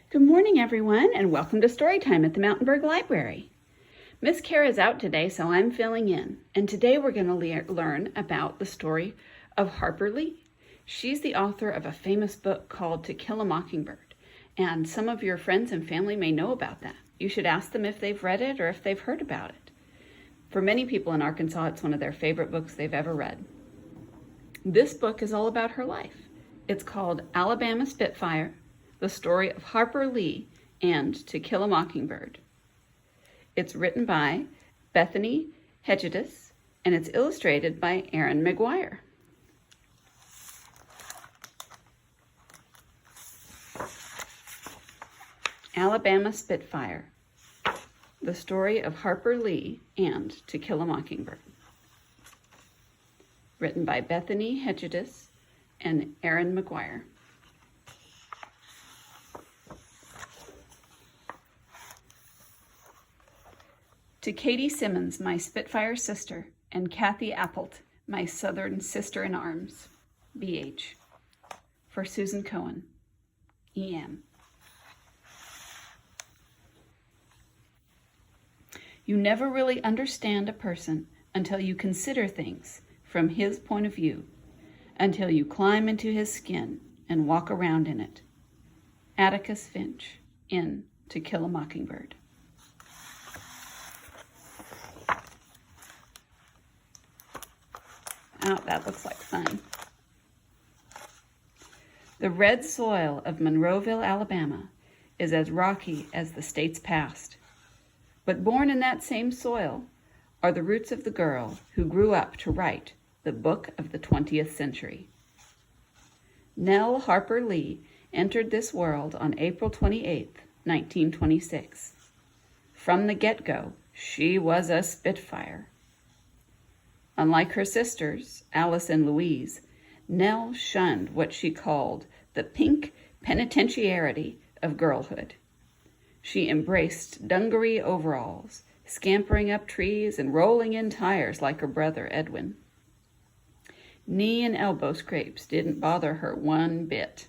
Good morning, everyone, and welcome to Storytime at the Mountainburg Library. Miss Kara's out today, so I'm filling in. And today we're going to learn about the story of Harper Lee. She's the author of a famous book called To Kill a Mockingbird. And some of your friends and family may know about that. You should ask them if they've read it or if they've heard about it. For many people in Arkansas, it's one of their favorite books they've ever read. This book is all about her life. It's called Alabama Spitfire, the story of Harper Lee and To Kill a Mockingbird. It's written by Bethany Hedges, and it's illustrated by Aaron McGuire. Alabama Spitfire, the story of Harper Lee and To Kill a Mockingbird. Written by Bethany Hedges and Aaron McGuire. To Katie Simmons, my Spitfire sister, and Kathy Appelt, my Southern sister-in-arms, B.H. For Susan Cohen, E.M. You never really understand a person until you consider things from his point of view, until you climb into his skin and walk around in it. Atticus Finch, in To Kill a Mockingbird. Oh, that looks like fun. The red soil of Monroeville, Alabama, is as rocky as the state's past. But born in that same soil are the roots of the girl who grew up to write the book of the 20th century. Nell Harper Lee entered this world on April 28, 1926. From the get-go, she was a Spitfire. Unlike her sisters, Alice and Louise, Nell shunned what she called the pink penitentiarity of girlhood. She embraced dungaree overalls, scampering up trees and rolling in tires like her brother Edwin. Knee and elbow scrapes didn't bother her one bit.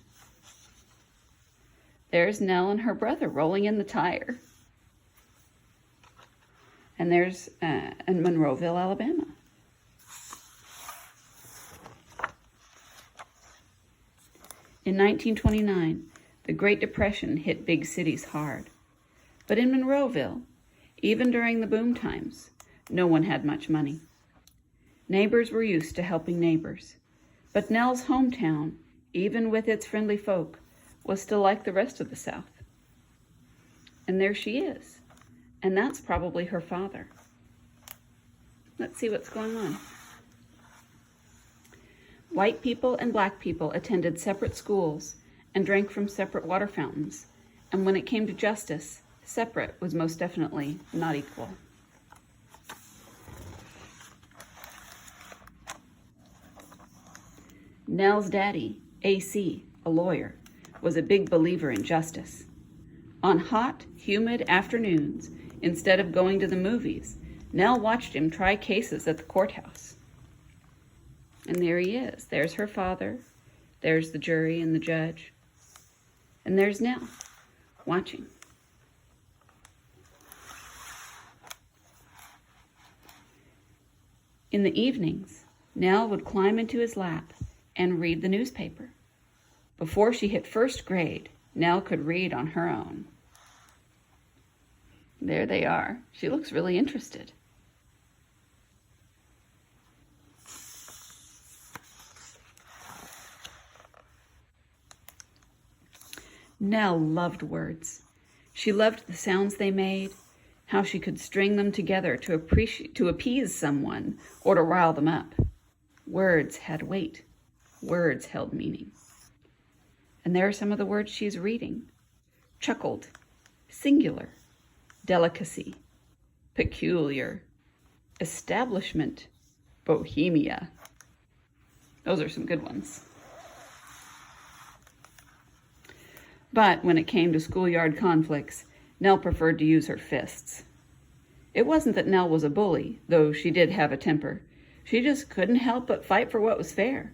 There's Nell and her brother rolling in the tire. And there's in Monroeville, Alabama. In 1929, the Great Depression hit big cities hard. But in Monroeville, even during the boom times, no one had much money. Neighbors were used to helping neighbors. But Nell's hometown, even with its friendly folk, was still like the rest of the South. And there she is. And that's probably her father. Let's see what's going on. White people and black people attended separate schools and drank from separate water fountains. And when it came to justice, separate was most definitely not equal. Nell's daddy, A.C., a lawyer, was a big believer in justice. On hot, humid afternoons, instead of going to the movies, Nell watched him try cases at the courthouse. And there he is. There's her father. There's the jury and the judge. And there's Nell, watching. In the evenings, Nell would climb into his lap and read the newspaper. Before she hit first grade, Nell could read on her own. There they are. She looks really interested. Nell loved words. She loved the sounds they made, how she could string them together to appease someone or to rile them up. Words had weight. Words held meaning. And there are some of the words she's reading. Chuckled, singular, delicacy, peculiar, establishment, bohemia. Those are some good ones. But when it came to schoolyard conflicts, Nell preferred to use her fists. It wasn't that Nell was a bully, though she did have a temper. She just couldn't help but fight for what was fair.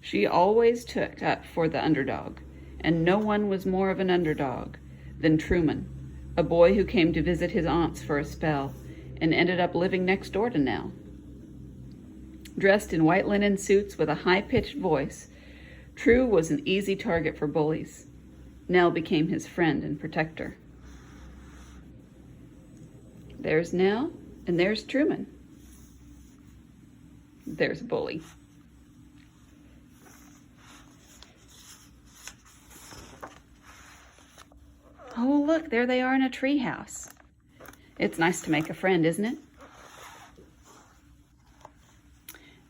She always took up for the underdog, and no one was more of an underdog than Truman, a boy who came to visit his aunts for a spell and ended up living next door to Nell. Dressed in white linen suits with a high-pitched voice, True was an easy target for bullies. Nell became his friend and protector. There's Nell, and there's Truman. There's Bully. Oh, look, there they are in a treehouse. It's nice to make a friend, isn't it?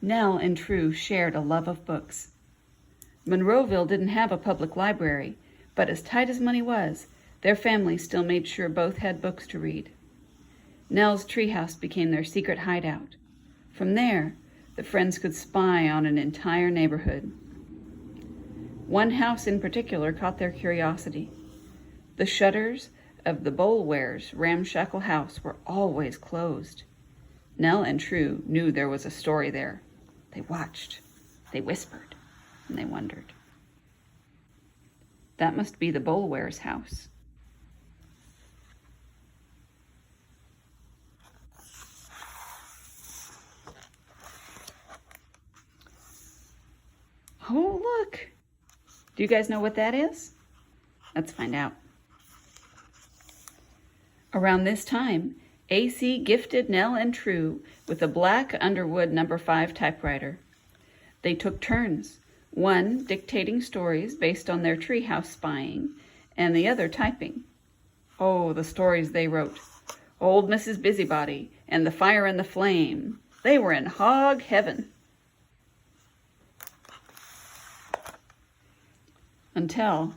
Nell and True shared a love of books. Monroeville didn't have a public library, but as tight as money was, their family still made sure both had books to read. Nell's treehouse became their secret hideout. From there, the friends could spy on an entire neighborhood. One house in particular caught their curiosity. The shutters of the Boulwares' ramshackle house were always closed. Nell and True knew there was a story there. They watched, they whispered, and they wondered. That must be the Boulwares' house. Oh, look. Do you guys know what that is? Let's find out. Around this time, AC gifted Nell and True with a black Underwood No. 5 typewriter. They took turns, one dictating stories based on their treehouse spying, and the other typing. Oh, the stories they wrote. Old Mrs. Busybody and the Fire and the Flame. They were in hog heaven. Until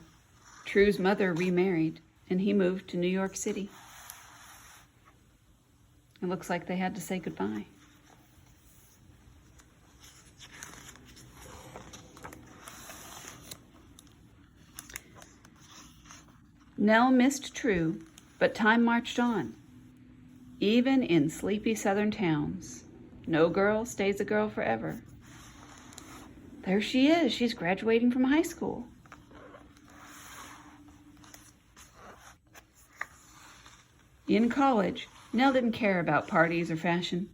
True's mother remarried and he moved to New York City. It looks like they had to say goodbye. Nell missed True, but time marched on. Even in sleepy southern towns, no girl stays a girl forever. There she is. She's graduating from high school. In college, Nell didn't care about parties or fashion.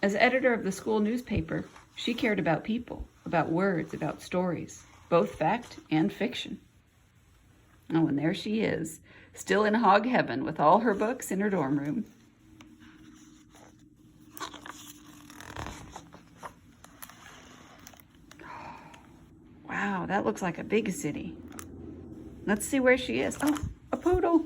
As editor of the school newspaper, she cared about people, about words, about stories, both fact and fiction. Oh, and there she is, still in hog heaven with all her books in her dorm room. Wow, that looks like a big city. Let's see where she is. Oh, a poodle.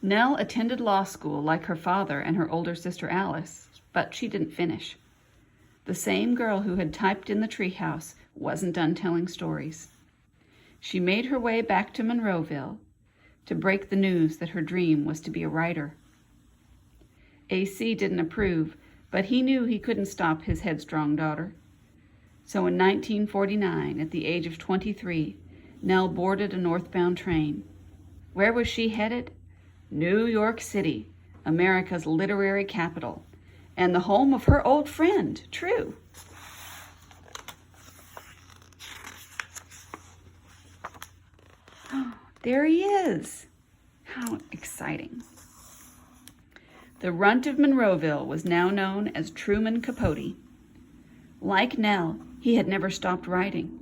Nell attended law school like her father and her older sister Alice, but she didn't finish. The same girl who had typed in the treehouse wasn't done telling stories. She made her way back to Monroeville to break the news that her dream was to be a writer. AC didn't approve, but he knew he couldn't stop his headstrong daughter. So in 1949, at the age of 23, Nell boarded a northbound train. Where was she headed? New York City, America's literary capital, and the home of her old friend, True. Oh, there he is. How exciting. The runt of Monroeville was now known as Truman Capote. Like Nell, he had never stopped writing.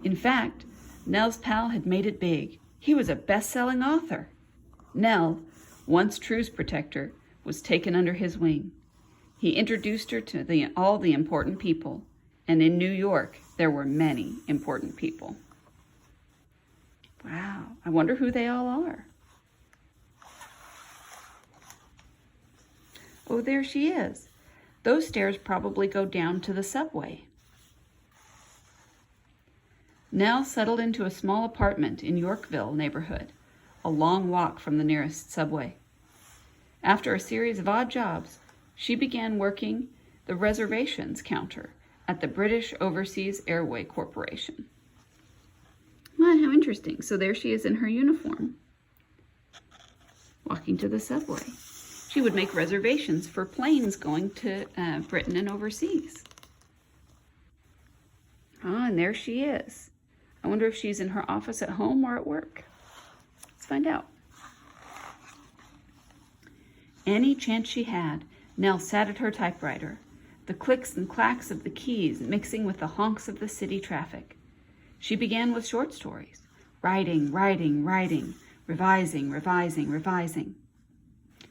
In fact, Nell's pal had made it big. He was a best-selling author. Nell, once True's protector, was taken under his wing. He introduced her to all the important people, and in New York, there were many important people. Wow, I wonder who they all are. Oh, there she is. Those stairs probably go down to the subway. Nell settled into a small apartment in Yorkville neighborhood, a long walk from the nearest subway. After a series of odd jobs, she began working the reservations counter at the British Overseas Airway Corporation. Well, how interesting. So there she is in her uniform, walking to the subway. She would make reservations for planes going to Britain and overseas. Ah, and there she is. I wonder if she's in her office at home or at work. Let's find out. Any chance she had, Nell sat at her typewriter, the clicks and clacks of the keys mixing with the honks of the city traffic. She began with short stories, writing, revising.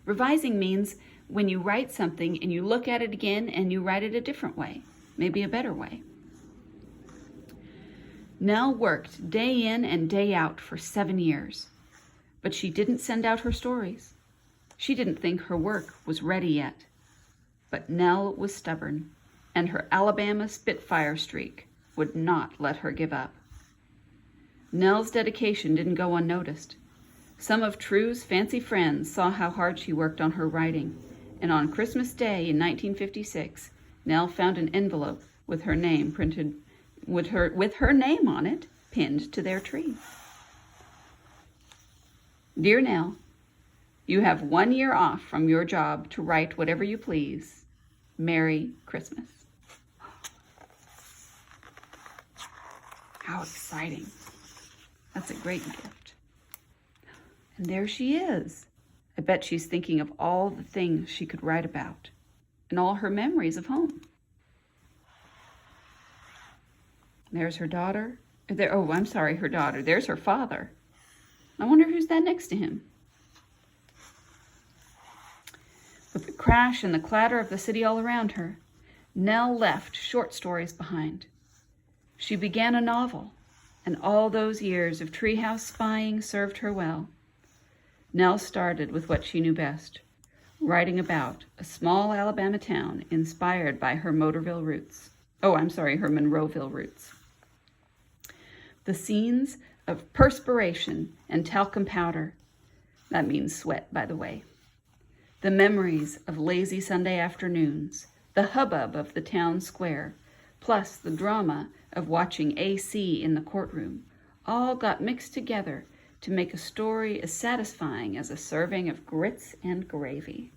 Revising means when you write something and you look at it again and you write it a different way, maybe a better way. Nell worked day in and day out for 7 years, but she didn't send out her stories. She didn't think her work was ready yet. But Nell was stubborn, and her Alabama Spitfire streak would not let her give up. Nell's dedication didn't go unnoticed. Some of True's fancy friends saw how hard she worked on her writing, and on Christmas Day in 1956, Nell found an envelope with her name printed with her name on it pinned to their tree. Dear Nell, you have 1 year off from your job to write whatever you please. Merry Christmas. How exciting. That's a great gift. And there she is. I bet she's thinking of all the things she could write about and all her memories of home. There's her daughter. Her daughter. There's her father. I wonder who's that next to him. With the crash and the clatter of the city all around her, Nell left short stories behind. She began a novel, and all those years of treehouse spying served her well. Nell started with what she knew best, writing about a small Alabama town inspired by her Monroeville roots. The scenes of perspiration and talcum powder. That means sweat, by the way. The memories of lazy Sunday afternoons, the hubbub of the town square, plus the drama of watching AC in the courtroom, all got mixed together to make a story as satisfying as a serving of grits and gravy.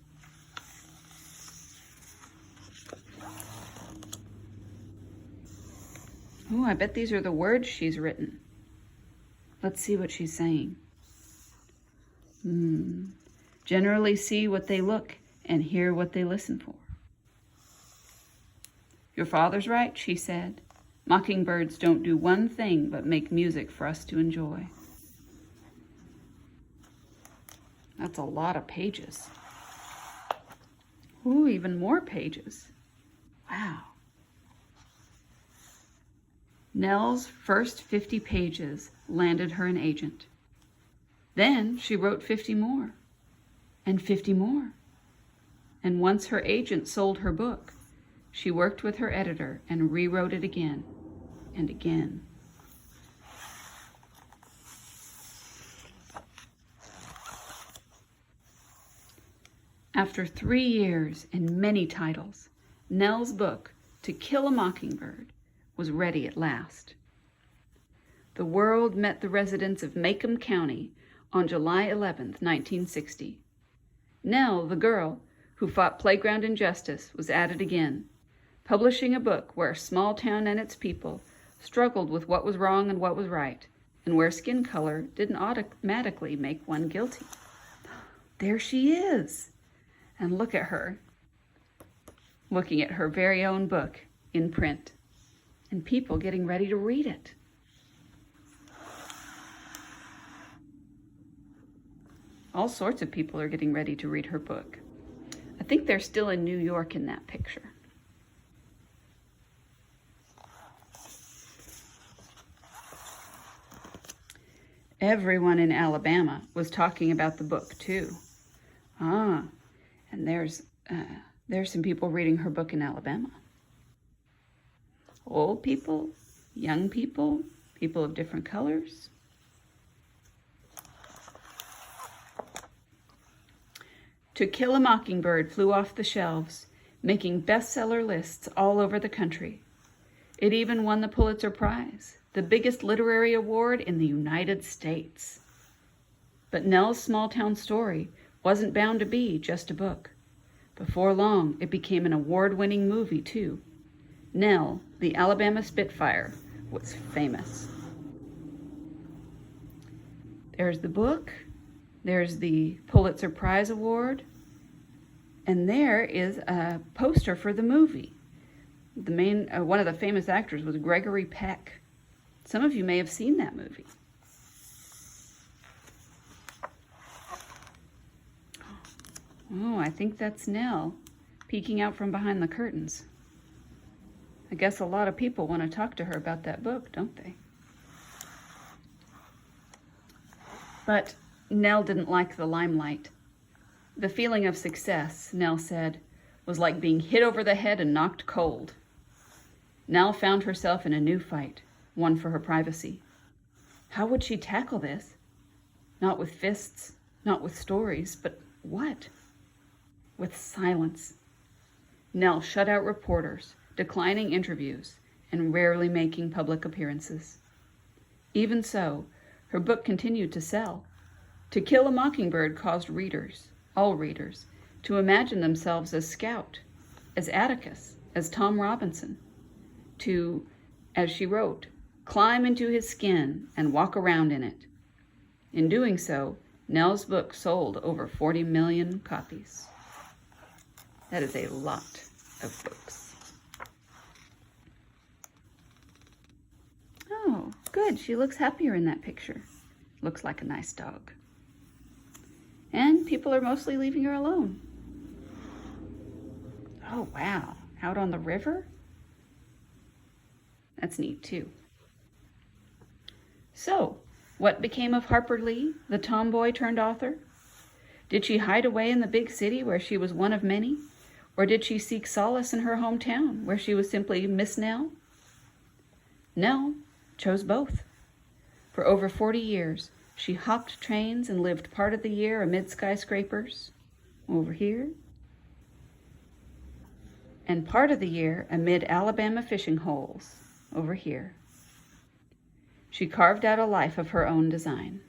Oh, I bet these are the words she's written. Let's see what she's saying. Generally see what they look and hear what they listen for. Your father's right, she said. Mockingbirds don't do one thing but make music for us to enjoy. That's a lot of pages. Ooh, even more pages. Wow. Nell's first 50 pages landed her an agent. Then she wrote 50 more, and 50 more. And once her agent sold her book, she worked with her editor and rewrote it again and again. After 3 years and many titles, Nell's book, To Kill a Mockingbird, was ready at last. The world met the residents of Macomb County on July 11th, 1960. Nell, the girl who fought playground injustice, was at it again, publishing a book where a small town and its people struggled with what was wrong and what was right, and where skin color didn't automatically make one guilty. There she is! And look at her, looking at her very own book in print, and people getting ready to read it. All sorts of people are getting ready to read her book. I think they're still in New York in that picture. Everyone in Alabama was talking about the book too. And there's some people reading her book in Alabama. Old people, young people, people of different colors. To Kill a Mockingbird flew off the shelves, making bestseller lists all over the country. It even won the Pulitzer Prize, the biggest literary award in the United States. But Nell's small town story wasn't bound to be just a book. Before long, it became an award-winning movie, too. Nell, the Alabama Spitfire, was famous. There's the book, there's the Pulitzer Prize Award, and there is a poster for the movie. One of the famous actors was Gregory Peck. Some of you may have seen that movie. Oh, I think that's Nell peeking out from behind the curtains. I guess a lot of people want to talk to her about that book, don't they? But Nell didn't like the limelight. The feeling of success, Nell said, was like being hit over the head and knocked cold. Nell found herself in a new fight, one for her privacy. How would she tackle this? Not with fists, not with stories, but what? With silence. Nell shut out reporters, declining interviews, and rarely making public appearances. Even so, her book continued to sell. To Kill a Mockingbird caused readers, all readers, to imagine themselves as Scout, as Atticus, as Tom Robinson, to, as she wrote, climb into his skin and walk around in it. In doing so, Nell's book sold over 40 million copies. That is a lot of books. Oh, good. She looks happier in that picture. Looks like a nice dog. And people are mostly leaving her alone. Oh, wow. Out on the river? That's neat, too. So, what became of Harper Lee, the tomboy turned author? Did she hide away in the big city where she was one of many? Or did she seek solace in her hometown where she was simply Miss Nell? Nell chose both. For over 40 years, she hopped trains and lived part of the year amid skyscrapers, over here, and part of the year amid Alabama fishing holes, over here. She carved out a life of her own design.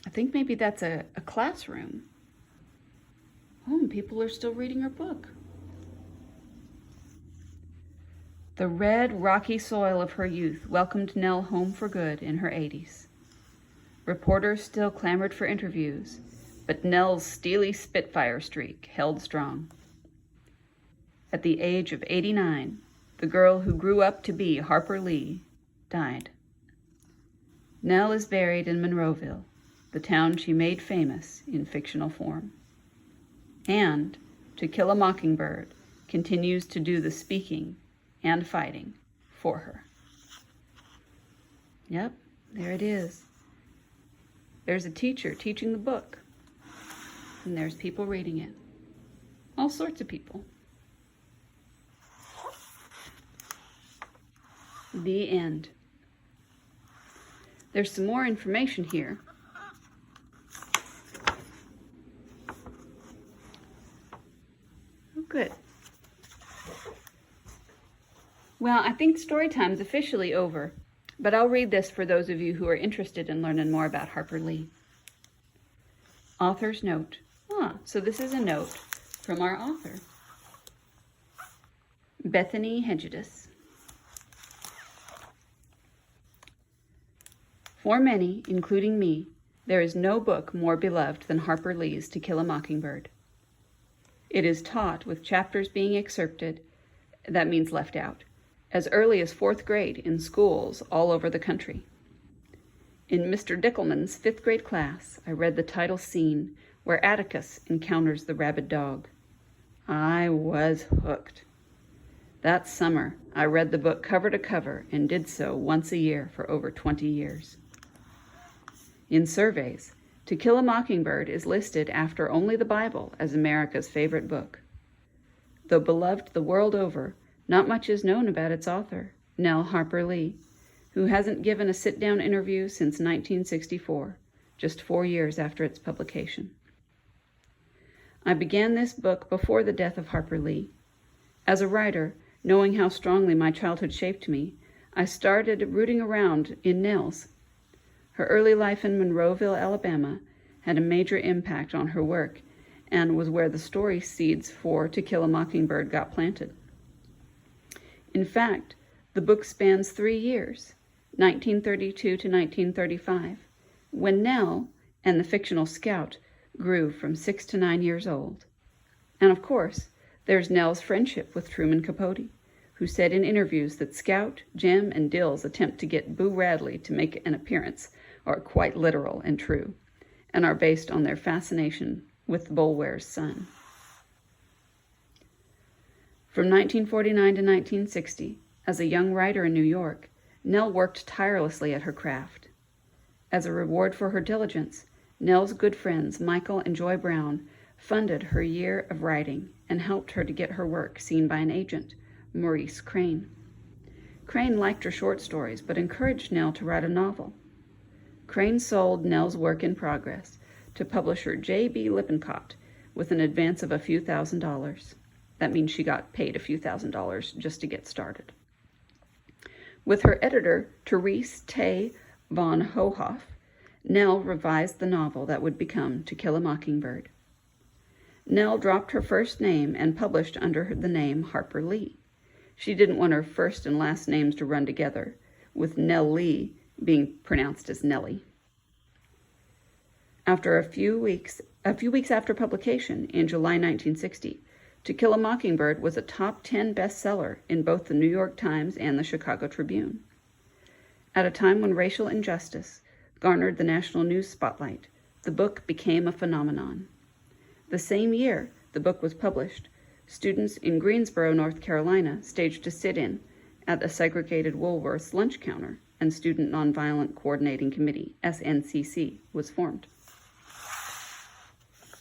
I think maybe that's a classroom. Oh, and people are still reading her book. The red, rocky soil of her youth welcomed Nell home for good in her 80s. Reporters still clamored for interviews, but Nell's steely Spitfire streak held strong. At the age of 89, the girl who grew up to be Harper Lee died. Nell is buried in Monroeville, the town she made famous in fictional form. And To Kill a Mockingbird continues to do the speaking and fighting for her. Yep, there it is. There's a teacher teaching the book, and there's people reading it. All sorts of people. The end. There's some more information here. Oh, good. Well, I think story time's officially over, but I'll read this for those of you who are interested in learning more about Harper Lee. Author's note. So this is a note from our author, Bethany Hedges. For many, including me, there is no book more beloved than Harper Lee's To Kill a Mockingbird. It is taught with chapters being excerpted, that means left out, as early as 4th grade in schools all over the country. In Mr. Dickelman's 5th grade class, I read the title scene where Atticus encounters the rabid dog. I was hooked. That summer, I read the book cover to cover and did so once a year for over 20 years. In surveys, To Kill a Mockingbird is listed after only the Bible as America's favorite book. Though beloved the world over, not much is known about its author, Nell Harper Lee, who hasn't given a sit-down interview since 1964, just 4 years after its publication. I began this book before the death of Harper Lee. As a writer, knowing how strongly my childhood shaped me, I started rooting around in Nell's. Her early life in Monroeville, Alabama, had a major impact on her work and was where the story seeds for To Kill a Mockingbird got planted. In fact, the book spans 3 years, 1932 to 1935, when Nell and the fictional Scout grew from 6 to 9 years old. And of course, there's Nell's friendship with Truman Capote, who said in interviews that Scout, Jim, and Dill's attempt to get Boo Radley to make an appearance are quite literal and true, and are based on their fascination with the Bulwere's son. From 1949 to 1960, as a young writer in New York, Nell worked tirelessly at her craft. As a reward for her diligence, Nell's good friends Michael and Joy Brown funded her year of writing and helped her to get her work seen by an agent, Maurice Crane. Crane liked her short stories but encouraged Nell to write a novel. Crane sold Nell's work in progress to publisher J.B. Lippincott with an advance of a few $1,000s. That means she got paid a few $1,000s just to get started. With her editor, Therese Tay von Hohoff, Nell revised the novel that would become To Kill a Mockingbird. Nell dropped her first name and published under the name Harper Lee. She didn't want her first and last names to run together, with Nell Lee being pronounced as Nellie. After a few weeks after publication in July 1960, To Kill a Mockingbird was a top 10 bestseller in both the New York Times and the Chicago Tribune. At a time when racial injustice garnered the national news spotlight, the book became a phenomenon. The same year the book was published, students in Greensboro, North Carolina, staged a sit-in at a segregated Woolworth's lunch counter, and Student Nonviolent Coordinating Committee, SNCC, was formed.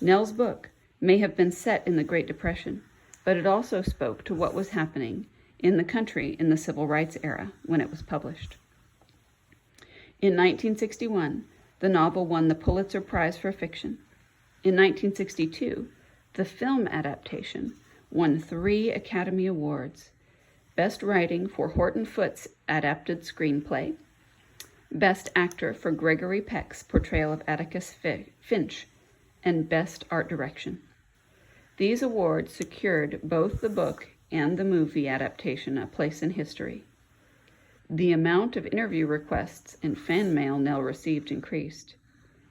Nell's book may have been set in the Great Depression, but it also spoke to what was happening in the country in the Civil Rights era when it was published. In 1961, the novel won the Pulitzer Prize for Fiction. In 1962, the film adaptation won 3 Academy Awards: Best Writing for Horton Foote's adapted screenplay, Best Actor for Gregory Peck's portrayal of Atticus Finch, and Best Art Direction. These awards secured both the book and the movie adaptation a place in history. The amount of interview requests and fan mail Nell received increased,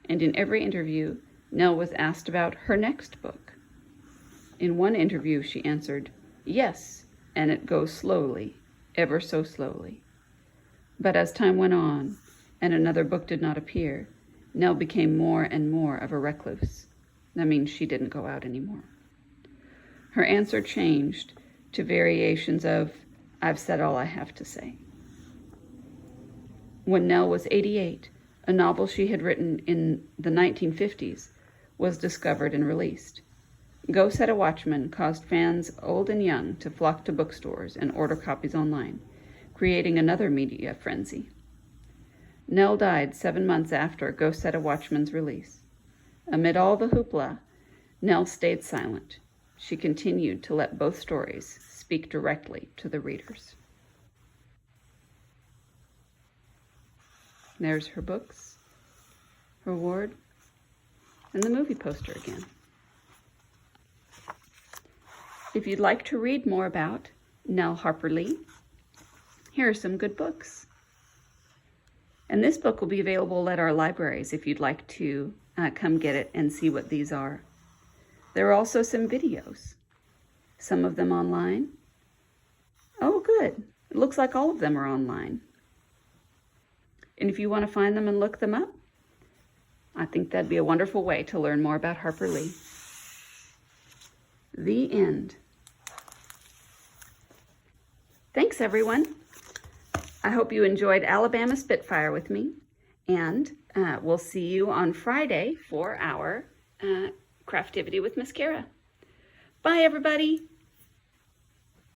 and in every interview, Nell was asked about her next book. In one interview, she answered, "Yes, and it goes slowly, ever so slowly." But as time went on, and another book did not appear, Nell became more and more of a recluse. That means she didn't go out anymore. Her answer changed to variations of, "I've said all I have to say." When Nell was 88, a novel she had written in the 1950s was discovered and released. Go Set a Watchman caused fans old and young to flock to bookstores and order copies online, creating another media frenzy. Nell died 7 months after Go Set a Watchman's release. Amid all the hoopla, Nell stayed silent. She continued to let both stories speak directly to the readers. There's her books, her award, and the movie poster again. If you'd like to read more about Nell Harper Lee, here are some good books. And this book will be available at our libraries if you'd like to come get it and see what these are. There are also some videos, some of them online. Oh, good. It looks like all of them are online. And if you want to find them and look them up, I think that'd be a wonderful way to learn more about Harper Lee. The end. Thanks, everyone. I hope you enjoyed Alabama Spitfire with me, and we'll see you on Friday for our Craftivity with Mascara. Bye, everybody.